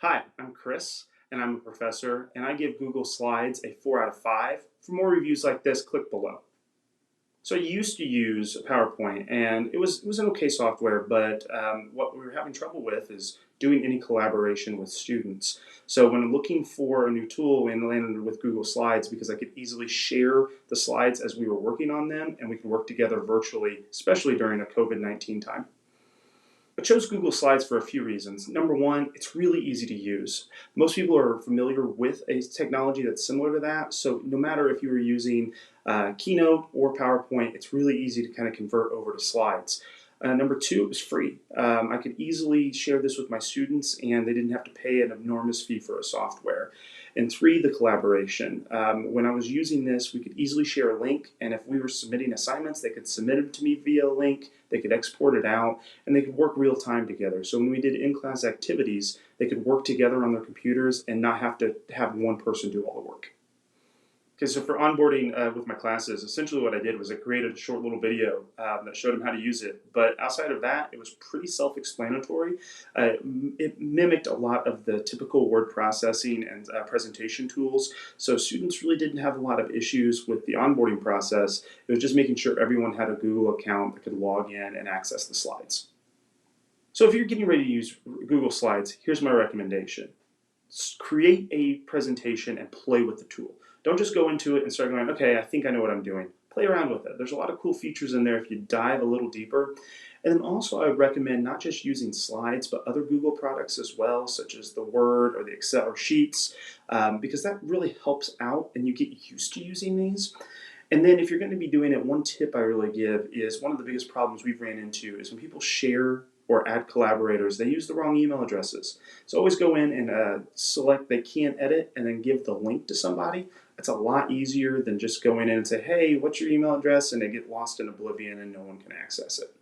Hi, I'm Chris, and I'm a professor, and I give Google Slides a 4 out of 5. For more reviews like this, click below. So I used to use PowerPoint, and it was an okay software, but what we were having trouble with is doing any collaboration with students. So when looking for a new tool, we landed with Google Slides because I could easily share the slides as we were working on them, and we could work together virtually, especially during a COVID-19 time. I chose Google Slides for a few reasons. Number one, it's really easy to use. Most people are familiar with a technology that's similar to that, so no matter if you were using Keynote or PowerPoint, it's really easy to kind of convert over to Slides. Number two, it was free. I could easily share this with my students, and they didn't have to pay an enormous fee for a software. And three, the collaboration. When I was using this, we could easily share a link, and if we were submitting assignments, they could submit them to me via a link, they could export it out, and they could work real time together. So when we did in-class activities, they could work together on their computers and not have to have one person do all the work. Okay, so for onboarding with my classes, essentially what I did was I created a short little video that showed them how to use it. But outside of that, it was pretty self-explanatory. It mimicked a lot of the typical word processing and presentation tools. So students really didn't have a lot of issues with the onboarding process. It was just making sure everyone had a Google account that could log in and access the slides. So if you're getting ready to use Google Slides, here's my recommendation. Create a presentation and play with the tool. Don't just go into it and start going, okay, I think I know what I'm doing. Play around with it. There's a lot of cool features in there if you dive a little deeper. And then also, I would recommend not just using slides, but other Google products as well, such as the Word or the Excel or Sheets, because that really helps out and you get used to using these. And then if you're going to be doing it, one tip I really give is one of the biggest problems we've ran into is when people share or add collaborators, they use the wrong email addresses. So always go in and select they can't edit and then give the link to somebody. That's a lot easier than just going in and say, hey, what's your email address? And they get lost in oblivion and no one can access it.